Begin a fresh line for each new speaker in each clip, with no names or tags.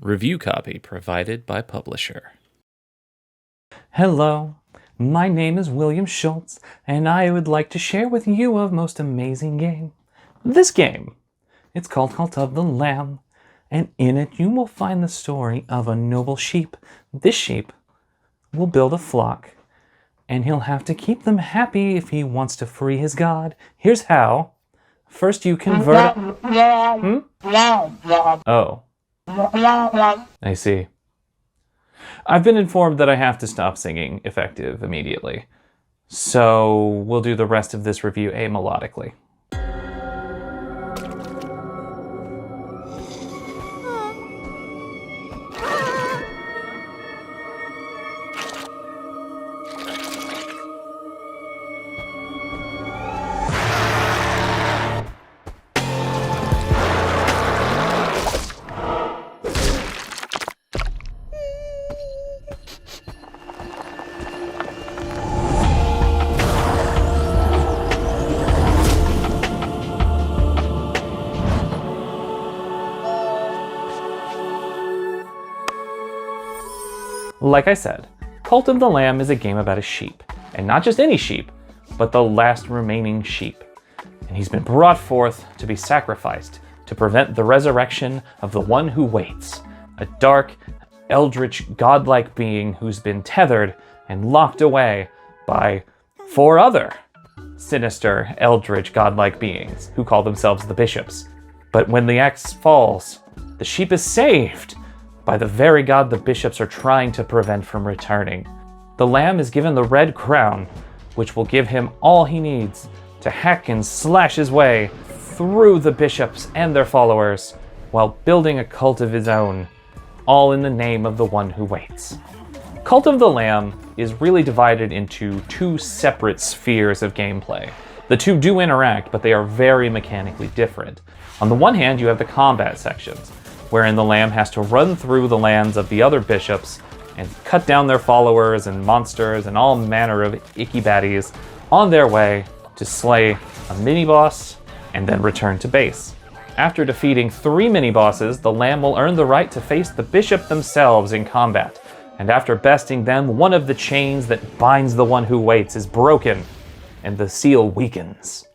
Review copy provided by publisher.
Hello, my name is William Schultz, and I would like to share with you a most amazing game. This game. It's called Cult of the Lamb, and in it you will find the story of a noble sheep. This sheep will build a flock, and he'll have to keep them happy if he wants to free his god. Here's how. First you convert... Oh. I see. I've been informed that I have to stop singing effective immediately, so we'll do the rest of this review amelodically. Like I said, Cult of the Lamb is a game about a sheep, and not just any sheep, but the last remaining sheep. And he's been brought forth to be sacrificed to prevent the resurrection of the one who waits, a dark, eldritch, godlike being who's been tethered and locked away by 4 other sinister, eldritch, godlike beings who call themselves the bishops. But when the axe falls, the sheep is saved by the very god the bishops are trying to prevent from returning. The lamb is given the red crown, which will give him all he needs to hack and slash his way through the bishops and their followers while building a cult of his own, all in the name of the one who waits. Cult of the Lamb is really divided into 2 separate spheres of gameplay. The 2 do interact, but they are very mechanically different. On the one hand, you have the combat sections, wherein the lamb has to run through the lands of the other bishops and cut down their followers and monsters and all manner of icky baddies on their way to slay a mini-boss and then return to base. After defeating 3 mini-bosses, the lamb will earn the right to face the bishop themselves in combat, and after besting them, one of the chains that binds the one who waits is broken, and the seal weakens.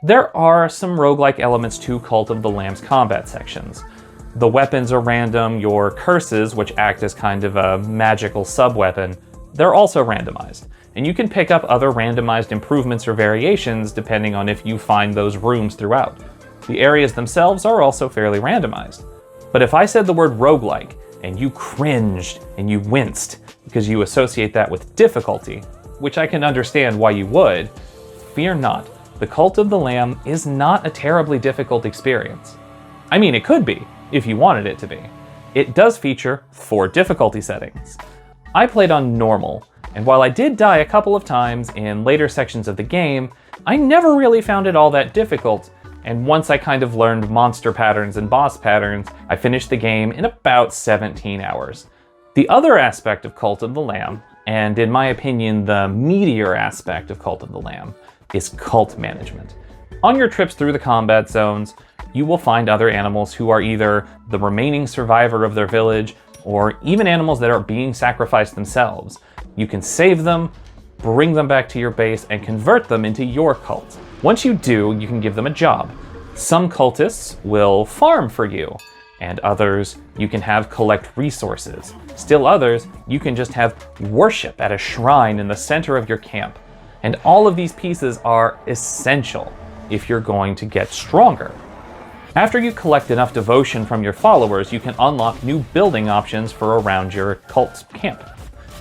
There are some roguelike elements to Cult of the Lamb's combat sections. The weapons are random. Your curses, which act as kind of a magical sub-weapon, they're also randomized. And you can pick up other randomized improvements or variations depending on if you find those rooms throughout. The areas themselves are also fairly randomized. But if I said the word roguelike, and you cringed and you winced because you associate that with difficulty, which I can understand why you would, fear not. The Cult of the Lamb is not a terribly difficult experience. I mean, it could be, if you wanted it to be. It does feature 4 difficulty settings. I played on normal, and while I did die a couple of times in later sections of the game, I never really found it all that difficult, and once I kind of learned monster patterns and boss patterns, I finished the game in about 17 hours. The other aspect of Cult of the Lamb, and in my opinion the meatier aspect of Cult of the Lamb, is cult management. On your trips through the combat zones, you will find other animals who are either the remaining survivor of their village, or even animals that are being sacrificed themselves. You can save them, bring them back to your base, and convert them into your cult. Once you do, you can give them a job. Some cultists will farm for you, and others you can have collect resources. Still others, you can just have worship at a shrine in the center of your camp. And all of these pieces are essential if you're going to get stronger. After you collect enough devotion from your followers, you can unlock new building options for around your cult's camp.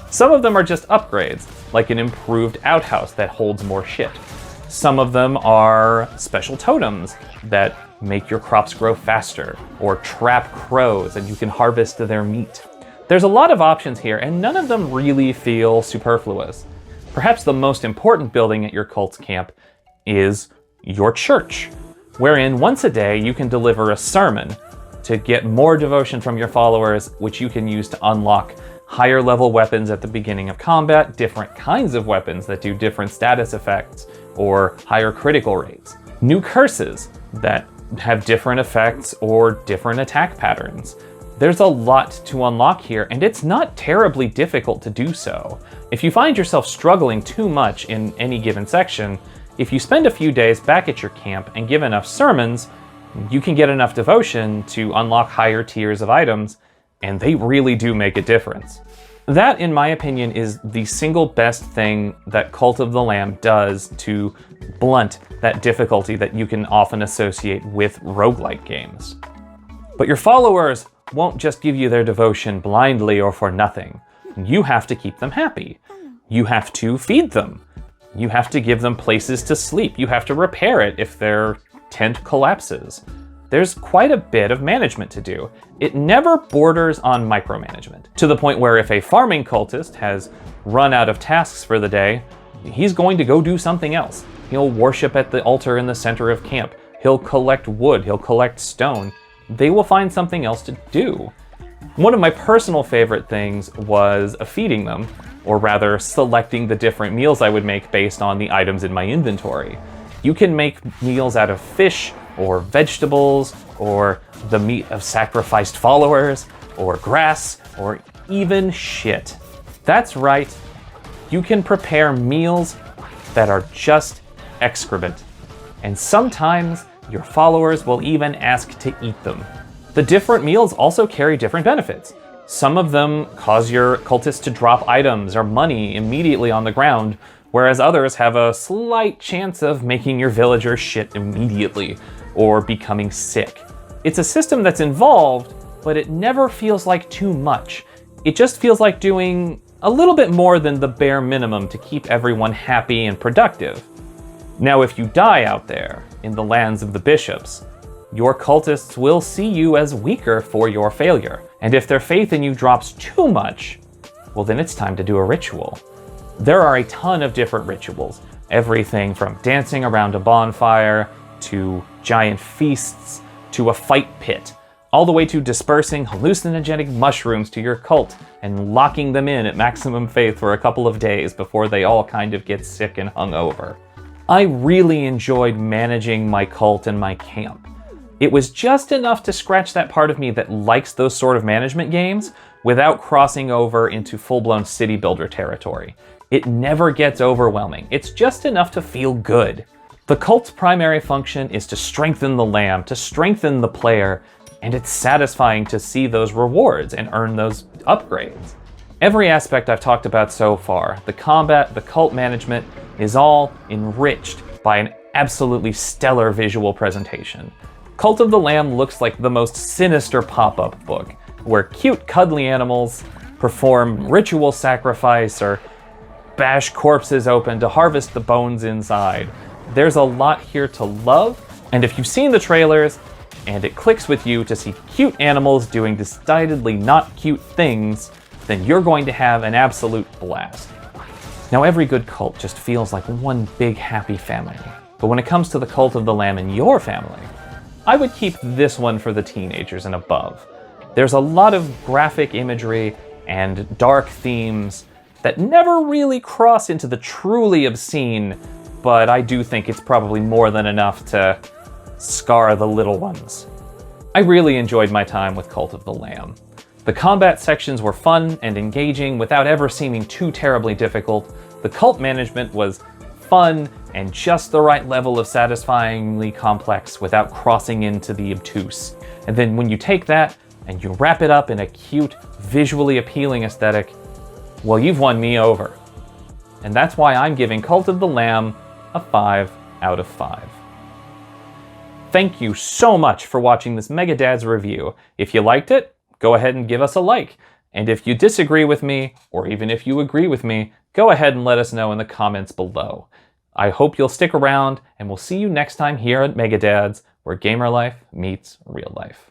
Some of them are just upgrades, like an improved outhouse that holds more shit. Some of them are special totems that make your crops grow faster, or trap crows and you can harvest their meat. There's a lot of options here, and none of them really feel superfluous. Perhaps the most important building at your cult's camp is your church, wherein once a day you can deliver a sermon to get more devotion from your followers, which you can use to unlock higher level weapons at the beginning of combat, different kinds of weapons that do different status effects, or higher critical rates. New curses that have different effects or different attack patterns. There's a lot to unlock here, and it's not terribly difficult to do so. If you find yourself struggling too much in any given section, if you spend a few days back at your camp and give enough sermons, you can get enough devotion to unlock higher tiers of items, and they really do make a difference. That, in my opinion, is the single best thing that Cult of the Lamb does to blunt that difficulty that you can often associate with roguelike games. But your followers won't just give you their devotion blindly or for nothing. You have to keep them happy. You have to feed them. You have to give them places to sleep. You have to repair it if their tent collapses. There's quite a bit of management to do. It never borders on micromanagement, to the point where if a farming cultist has run out of tasks for the day, he's going to go do something else. He'll worship at the altar in the center of camp. He'll collect wood. He'll collect stone. They will find something else to do. One of my personal favorite things was feeding them, or rather selecting the different meals I would make based on the items in my inventory. You can make meals out of fish, or vegetables, or the meat of sacrificed followers, or grass, or even shit. That's right, you can prepare meals that are just excrement. And sometimes your followers will even ask to eat them. The different meals also carry different benefits. Some of them cause your cultists to drop items or money immediately on the ground, whereas others have a slight chance of making your villagers shit immediately or becoming sick. It's a system that's involved, but it never feels like too much. It just feels like doing a little bit more than the bare minimum to keep everyone happy and productive. Now, if you die out there in the lands of the bishops, your cultists will see you as weaker for your failure. And if their faith in you drops too much, well, then it's time to do a ritual. There are a ton of different rituals, everything from dancing around a bonfire, to giant feasts, to a fight pit, all the way to dispersing hallucinogenic mushrooms to your cult and locking them in at maximum faith for a couple of days before they all kind of get sick and hungover. I really enjoyed managing my cult and my camp. It was just enough to scratch that part of me that likes those sort of management games without crossing over into full-blown city builder territory. It never gets overwhelming. It's just enough to feel good. The cult's primary function is to strengthen the lamb, to strengthen the player, and it's satisfying to see those rewards and earn those upgrades. Every aspect I've talked about so far, the combat, the cult management, is all enriched by an absolutely stellar visual presentation. Cult of the Lamb looks like the most sinister pop-up book, where cute cuddly animals perform ritual sacrifice or bash corpses open to harvest the bones inside. There's a lot here to love, and if you've seen the trailers and it clicks with you to see cute animals doing decidedly not cute things, then you're going to have an absolute blast. Now, every good cult just feels like one big happy family, but when it comes to the Cult of the Lamb in your family, I would keep this one for the teenagers and above. There's a lot of graphic imagery and dark themes that never really cross into the truly obscene, but I do think it's probably more than enough to scar the little ones. I really enjoyed my time with Cult of the Lamb. The combat sections were fun and engaging without ever seeming too terribly difficult. The cult management was fun and just the right level of satisfyingly complex without crossing into the obtuse. And then when you take that and you wrap it up in a cute, visually appealing aesthetic, well, you've won me over. And that's why I'm giving Cult of the Lamb a 5 out of 5. Thank you so much for watching this Mega Dad's review. If you liked it, go ahead and give us a like. And if you disagree with me, or even if you agree with me, go ahead and let us know in the comments below. I hope you'll stick around, and we'll see you next time here at Mega Dad's, where gamer life meets real life.